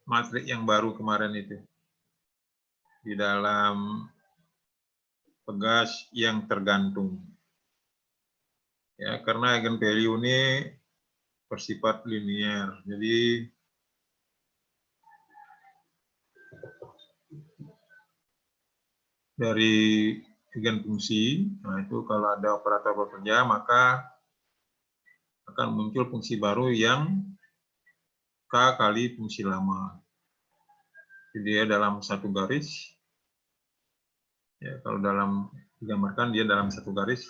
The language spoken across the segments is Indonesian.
matrik yang baru kemarin itu di dalam pegas yang tergantung. Ya, karena eigenvalue ini bersifat linear. Jadi dari eigenfungsi, nah itu kalau ada operator bekerja maka akan muncul fungsi baru yang K kali fungsi lama. Jadi dia dalam satu garis. Ya, kalau dalam digambarkan dia dalam satu garis.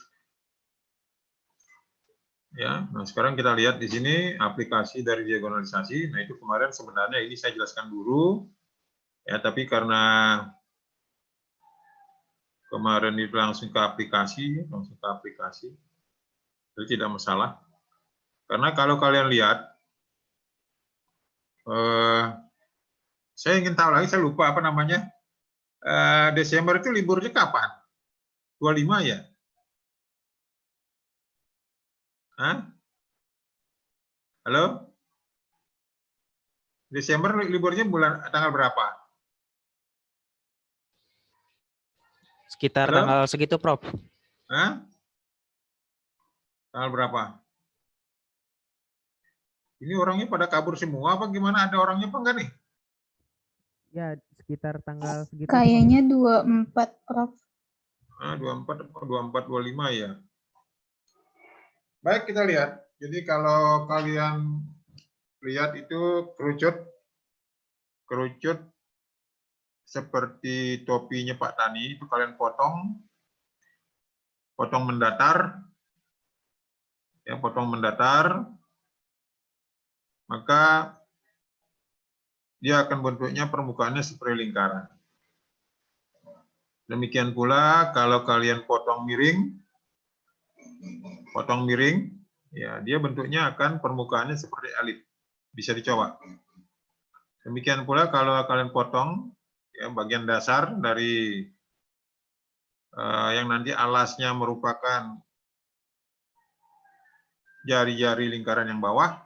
Ya, nah sekarang kita lihat di sini aplikasi dari diagonalisasi. Nah itu kemarin sebenarnya ini saya jelaskan dulu, ya tapi karena kemarin itu langsung ke aplikasi, jadi tidak masalah. Karena kalau kalian lihat, saya ingin tahu lagi, saya lupa apa namanya, Desember itu liburnya kapan? 25 ya? Hah? Halo? Desember liburnya bulan tanggal berapa? Sekitar Halo? tanggal segitu, Prof. Hah? Tanggal berapa? Ini orangnya pada kabur semua apa gimana? Ada orangnya apa enggak nih? Ya, sekitar tanggal segitu. Kayaknya 24, Prof. 24, 25 ya. Baik, kita lihat. Jadi kalau kalian lihat itu kerucut seperti topinya Pak Tani, itu kalian potong mendatar, ya potong mendatar, maka dia akan bentuknya permukaannya seperti lingkaran. Demikian pula kalau kalian potong miring, ya dia bentuknya akan permukaannya seperti elip. Bisa dicoba. Demikian pula kalau kalian potong ya bagian dasar dari yang nanti alasnya merupakan jari-jari lingkaran yang bawah,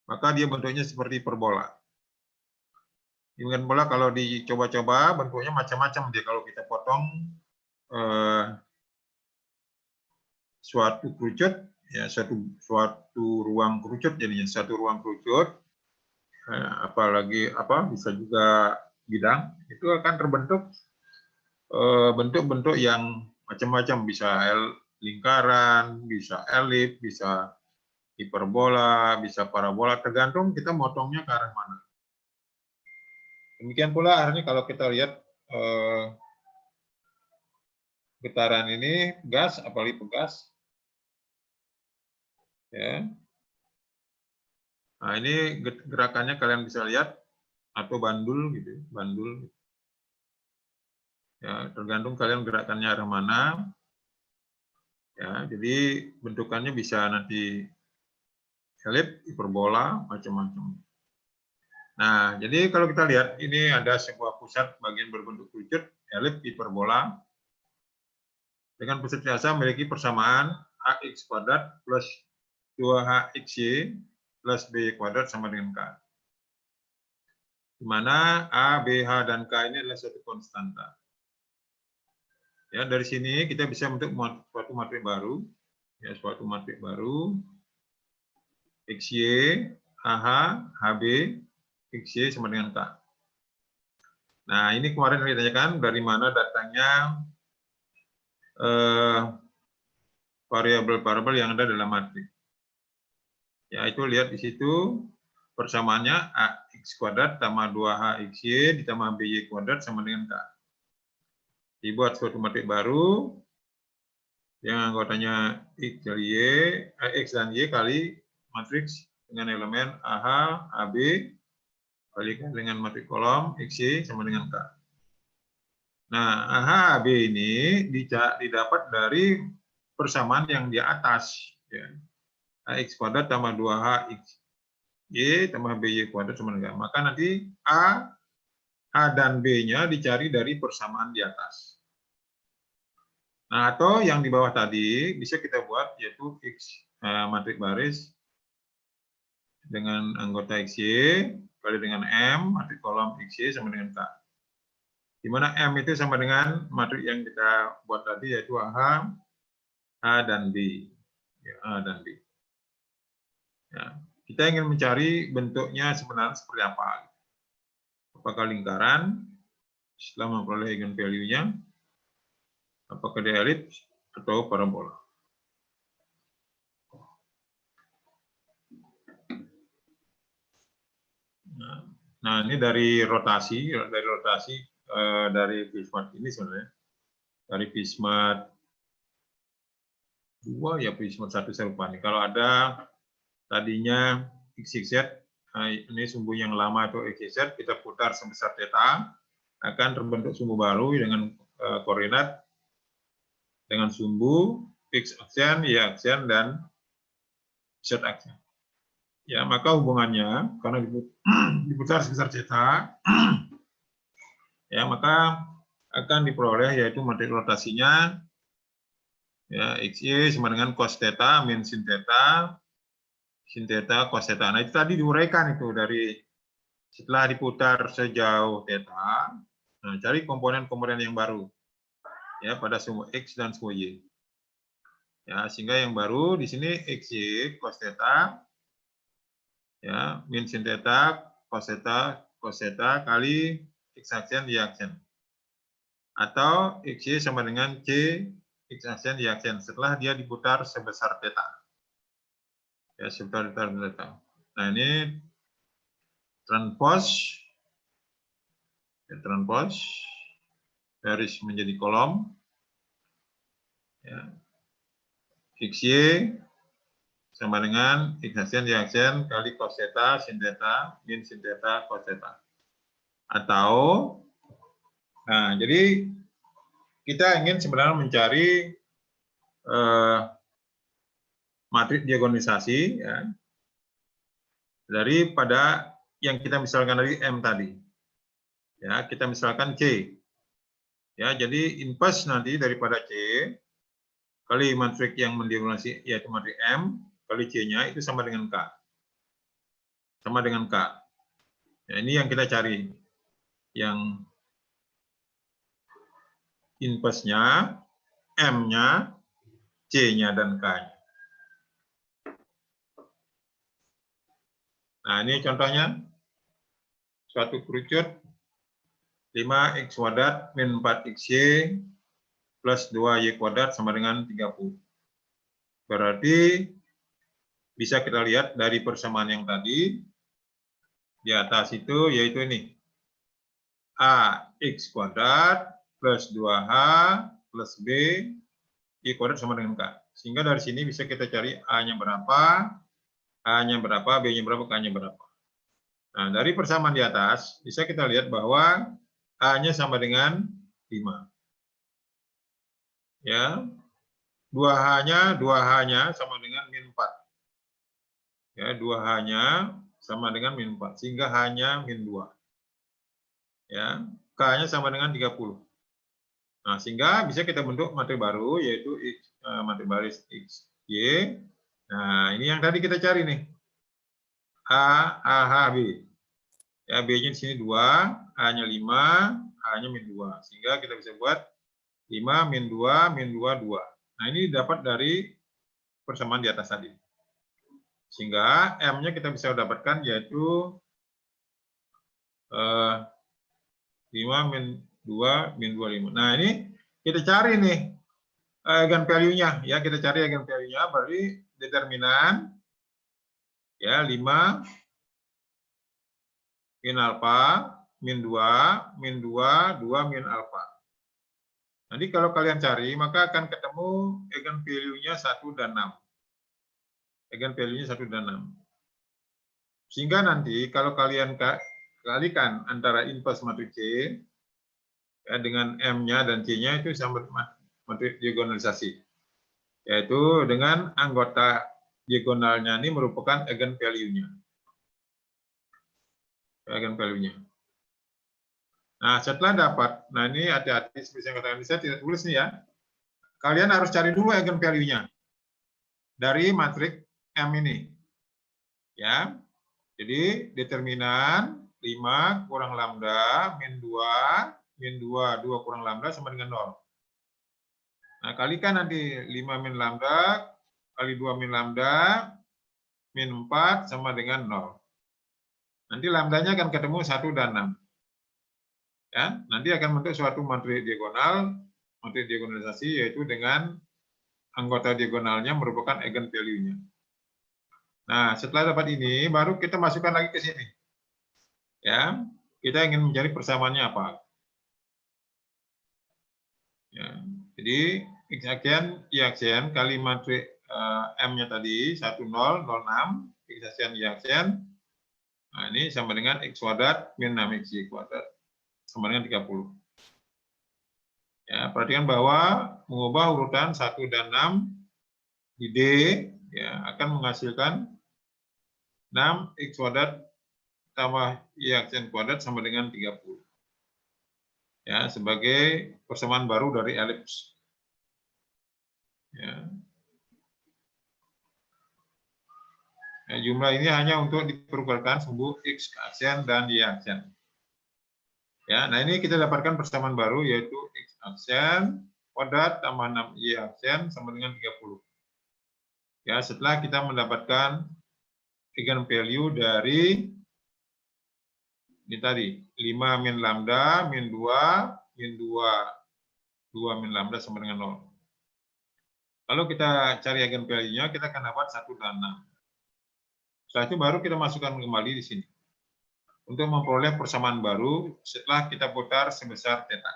maka dia bentuknya seperti hiperbola. Demikian pula kalau dicoba-coba bentuknya macam-macam dia kalau kita potong suatu kerucut, ya suatu ruang kerucut jadinya satu ruang kerucut, apalagi bisa juga bidang, itu akan terbentuk bentuk-bentuk yang macam-macam, bisa lingkaran, bisa elip, bisa hiperbola, bisa parabola, tergantung kita motongnya ke arah mana. Demikian pula akhirnya kalau kita lihat getaran ini gas, apalagi pegas, ya. Nah ini gerakannya kalian bisa lihat atau bandul gitu, bandul. Ya tergantung kalian gerakannya arah mana. Ya jadi bentukannya bisa nanti elip, hiperbola, macam-macam. Nah, jadi kalau kita lihat, ini ada sebuah pusat bagian berbentuk kerucut, elip, hiperbola. Dengan pusat biasa memiliki persamaan AX kuadrat plus 2HXY plus BY kuadrat sama dengan K. Di mana A, B, H, dan K ini adalah suatu konstanta. Ya, dari sini kita bisa membentuk suatu matrik baru. Ya, suatu matrik baru. XY, AH, HB, XY sama dengan K. Nah, ini kemarin ditanyakan dari mana datangnya variabel-variabel yang ada dalam matrik. Ya, itu lihat di situ persamaannya AX kuadrat tambah 2HXY ditambah BY kuadrat sama dengan K. Dibuat suatu matrik baru yang anggotanya X dan Y kali matriks dengan elemen AH, AB kalikan dengan matrik kolom XY sama dengan K. Nah, AH, AB ini didapat dari persamaan yang di atas. Ya. AX kuadrat tambah 2HX Y tambah BY kuadrat sama dengan. Maka nanti A, H, dan B-nya dicari dari persamaan di atas. Nah, atau yang di bawah tadi bisa kita buat yaitu X matrik baris dengan anggota XY kali dengan M, matrik kolom XY sama dengan K. Di mana M itu sama dengan matrik yang kita buat tadi yaitu A, A dan B. Ya, A dan B. Ya, kita ingin mencari bentuknya sebenarnya seperti apa. Apakah lingkaran setelah memperoleh eigenvalue-nya, apakah dia elips atau parabola. Nah, ini dari rotasi dari Pismat ini sebenarnya. Dari Pismat 2 ya Pismat 1 saya lupa nih. Kalau ada tadinya XYZ, ini sumbu yang lama atau XYZ, kita putar sebesar theta, akan terbentuk sumbu baru dengan koordinat dengan sumbu X aksen, Y aksen, dan Z aksen. Ya, maka hubungannya karena diputar sebesar theta, ya maka akan diperoleh yaitu matrik rotasinya ya XY sama dengan cos theta min sin theta cos theta. Nah, itu tadi diuraikan itu dari setelah diputar sejauh theta. Nah, cari komponen-komponen yang baru ya pada sumbu X dan sumbu Y. Ya, sehingga yang baru di sini XY cos theta ya min sin theta cos theta kali X aksen Y aksen. Atau XY sama dengan C X aksen Y aksen setelah dia diputar sebesar theta. Ya, sebesar theta. Nah, ini transpose ya, transpose garis menjadi kolom ya. XY sama dengan X aksen Y aksen kali cos theta sin theta min sin theta cos theta. Atau nah, jadi kita ingin sebenarnya mencari matrik diagonalisasi ya, daripada yang kita misalkan dari M tadi. Ya, kita misalkan C. Ya, jadi inverse nanti daripada C kali matrik yang mendiagonalisasi yaitu matrik M kali C-nya itu sama dengan K. Sama dengan K. Ya, ini yang kita cari. Yang inverse-nya, M-nya, C-nya, dan K-nya. Nah, ini contohnya. Suatu kerucut 5x kuadrat min 4xy plus 2y kuadrat sama dengan 30. Berarti bisa kita lihat dari persamaan yang tadi di atas itu yaitu ini. Ax kuadrat plus 2h plus b y kuadrat sama dengan k. Sehingga dari sini bisa kita cari a-nya berapa, a-nya berapa, b-nya berapa, k-nya berapa. Nah, dari persamaan di atas bisa kita lihat bahwa a-nya sama dengan 5. Ya. 2h-nya sama dengan min 4. Ya, 2h-nya sama dengan min 4 sehingga h-nya min 2. Ya, k-nya sama dengan 30. Nah, sehingga bisa kita bentuk matrik baru yaitu matrik baris X, Y. Nah, ini yang tadi kita cari nih. A, H, B. Ya, B-nya di sini 2, H-nya 5, H-nya min 2. Sehingga kita bisa buat 5 min 2 min 2, 2. Nah, ini dapat dari persamaan di atas tadi. Sehingga M-nya kita bisa dapatkan yaitu 5 min 2 min 2, 5. Nah, ini kita cari nih eigenvalue-nya. Ya, kita cari eigenvalue-nya berarti determinan ya 5 min alfa min 2 min 2 2 min alfa. Nanti kalau kalian cari maka akan ketemu eigenvalue-nya 1 dan 6. Eigenvalue-nya 1 dan 6. Sehingga nanti kalau kalian kalikan antara inverse matrik C ya, dengan M-nya dan C-nya itu sama matrik diagonalisasi. Yaitu dengan anggota diagonalnya ini merupakan eigenvalue-nya. Eigenvalue-nya. Nah, setelah dapat, nah ini hati-hati seperti yang katakan saya tidak tulis nih ya. kalian harus cari dulu eigenvalue-nya dari matriks M ini. Ya. Jadi determinan 5 kurang lambda min 2 kurang lambda sama dengan 0. Nah, kalikan nanti 5 min lambda kali 2 min lambda min 4 sama dengan 0. Nanti lambdanya akan ketemu 1 dan 6. Ya, nanti akan membentuk suatu matriks diagonal, matriks diagonalisasi yaitu dengan anggota diagonalnya merupakan eigenvalue-nya. Nah, setelah dapat ini baru kita masukkan lagi ke sini. Ya, kita ingin mencari persamaannya apa. Ya, jadi X aksian Y aksian kali matriks M-nya tadi 10 06 X aksian Y aksian. Nah, ini sama dengan X kuadrat min 6XY kuadrat sama dengan 30. Ya, perhatikan bahwa mengubah urutan 1 dan 6 di D ya, akan menghasilkan 6X kuadrat tambah Y aksian kuadrat sama dengan 30. Ya, sebagai persamaan baru dari elips. Ya. Nah, jumlah ini hanya untuk diperlukan sumbu X aksian dan Y aksian. Ya, nah ini kita dapatkan persamaan baru yaitu X aksian kuadrat tambah 6Y aksian sama dengan 30. Ya, setelah kita mendapatkan eigenvalue dari ini tadi 5 min lambda min 2 min 2 min lambda sama dengan 0. Lalu kita cari eigenvalue-nya, kita akan dapat 1 dan 6. Setelah itu baru kita masukkan kembali di sini untuk memperoleh persamaan baru setelah kita putar sebesar theta.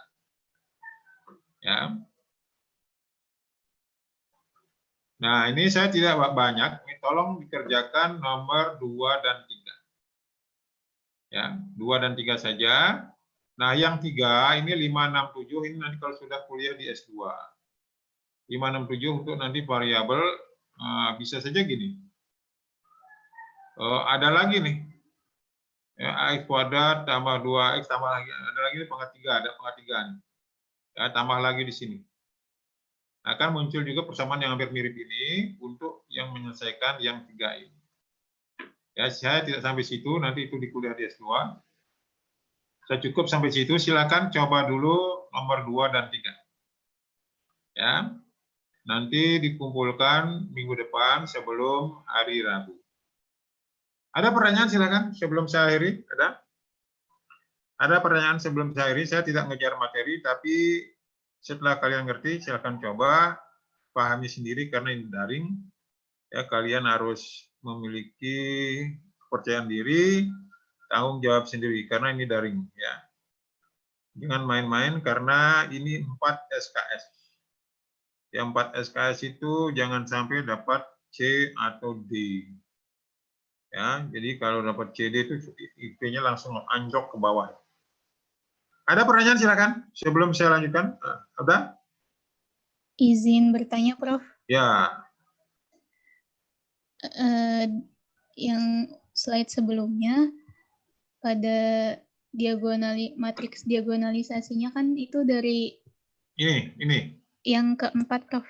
Ya. Nah, ini saya tidak banyak, ini tolong dikerjakan nomor 2 dan 3. Ya, 2 dan 3 saja. Nah, yang 3 ini 5, 6, 7 ini nanti kalau sudah kuliah di S2. 5, 6, 7 untuk nanti variabel bisa saja gini. Ada lagi nih. Ya, X kuadrat tambah 2X tambah lagi. Ada lagi nih pangkat 3, ada pangkat 3 nih. Ya, tambah lagi di sini. Akan muncul juga persamaan yang hampir mirip ini untuk yang menyelesaikan yang 3 ini. Ya, saya tidak sampai situ, nanti itu di kuliah di S2. Saya cukup sampai situ, silakan coba dulu nomor 2 dan 3. Ya. Nanti dikumpulkan minggu depan sebelum hari Rabu. Ada pertanyaan silakan sebelum saya akhiri? Ada pertanyaan sebelum saya akhiri? Saya tidak ngejar materi, tapi setelah kalian ngerti, silakan coba pahami sendiri karena ini daring. Ya, kalian harus memiliki kepercayaan diri, tanggung jawab sendiri karena ini daring. Ya, jangan main-main karena ini 4 SKS. Ya, 4 SKS itu jangan sampai dapat C atau D. Ya, jadi kalau dapat CD itu IP-nya langsung anjlok ke bawah. Ada pertanyaan silakan sebelum saya lanjutkan. Ada? Izin bertanya, Prof. Ya. Yang slide sebelumnya pada matriks diagonalisasinya kan itu dari Ini. yang keempat, Prof.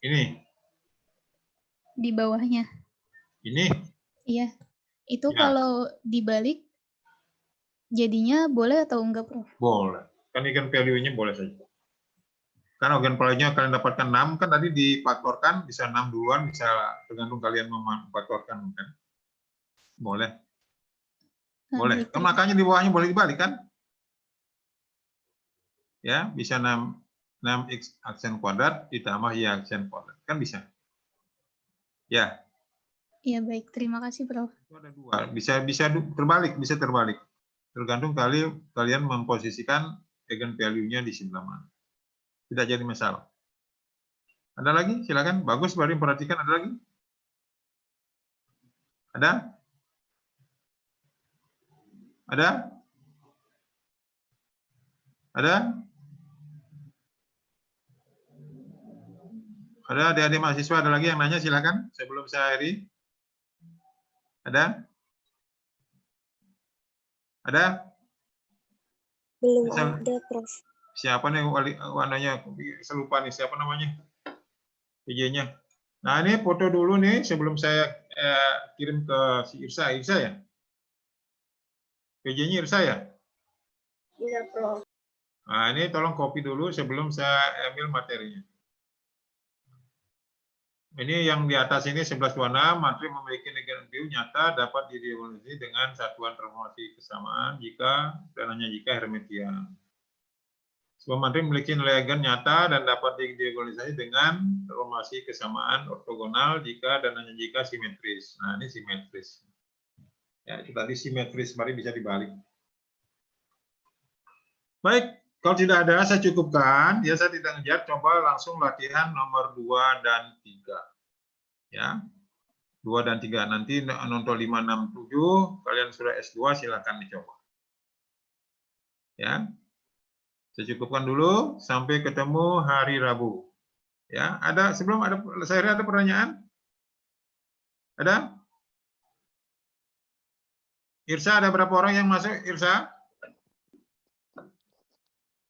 Ini. Di bawahnya. Ini. Iya. Itu Ya. kalau dibalik jadinya boleh atau enggak, Prof? Boleh. Kan eigenvalue-nya boleh saja. Karena eigenvalue-nya kalian dapatkan 6, kan tadi difaktorkan, bisa 6 duluan, bisa tergantung kalian memfaktorkan. Kan? Boleh. Boleh. Kan makanya di bawahnya boleh dibalik kan? Ya, bisa 6X aksen kuadrat ditambah Y aksen kuadrat. Kan bisa. Ya. Iya, baik. Terima kasih, Prof. Itu ada 2. Bisa terbalik, bisa terbalik. Tergantung kalian memposisikan eigenvalue-nya di sebelah mana. Tidak jadi masalah. Ada lagi? Silakan. Bagus, baru perhatikan. Ada lagi? Ada? Ada? Ada? Ada adik-adik mahasiswa, ada lagi yang nanya? Silakan sebelum saya akhiri. Ada? Ada? Belum ada, Prof. Siapa nih warnanya? Selupa nih, siapa namanya? PJ-nya. Nah, ini foto dulu nih sebelum saya kirim ke si Irsa. Irsa ya? PJ-nya Irsa ya? Iya, Prof. Nah, ini tolong copy dulu sebelum saya ambil materinya. Ini yang di atas ini 1126, materi memiliki negatif view nyata dapat didefinisi dengan satuan transformasi kesamaan jika dan hanya jika Hermitian. Sebuah materi memiliki nilai eigen nyata dan dapat didefinisi dengan transformasi kesamaan ortogonal jika dan hanya jika simetris. Nah, ini simetris. Ya, itu tadi simetris, mari bisa dibalik. Baik, kalau tidak ada saya cukupkan, ya saya tidak ngejar, coba langsung latihan nomor 2 dan 3. Ya. 2 dan 3 nanti nonton 5 6 7 kalian sudah S2 silakan dicoba. Ya. Saya cukupkan dulu sampai ketemu hari Rabu. Ya, ada sebelum ada pertanyaan? Ada? Irsa, ada berapa orang yang masuk, Irsa?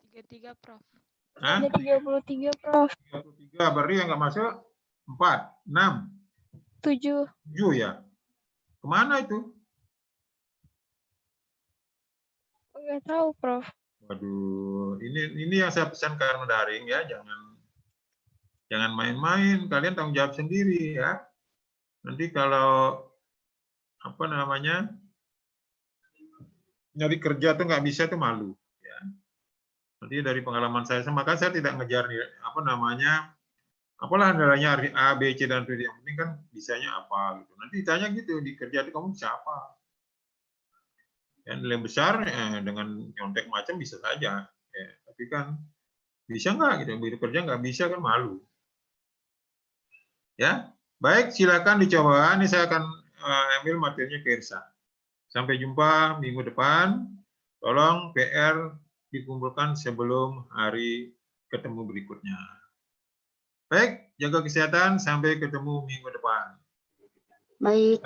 33, Prof. Hah? Ada 33, Prof. 33, berarti yang nggak masuk 4, 6, 7. 7 ya. Kemana itu? Enggak tahu, Prof. Waduh, ini yang saya pesan karena daring ya, jangan main-main, kalian tanggung jawab sendiri ya. Nanti kalau apa namanya nyari kerja tuh nggak bisa tuh malu ya. Nanti dari pengalaman saya, maka saya tidak ngejar apa namanya apalah nilainya A, B, C dan D, yang penting kan bisanya apa gitu. Nanti ditanya gitu di kerja itu kamu bisa apa? Ya, nilai besar dengan nyontek macam bisa saja, ya, tapi kan bisa nggak gitu, begitu kerja nggak bisa kan malu. Ya, baik silakan dicoba. Ini saya akan ambil materinya ke Irsa. Sampai jumpa minggu depan. Tolong PR dikumpulkan sebelum hari ketemu berikutnya. Baik, jaga kesehatan. Sampai ketemu minggu depan. Baik.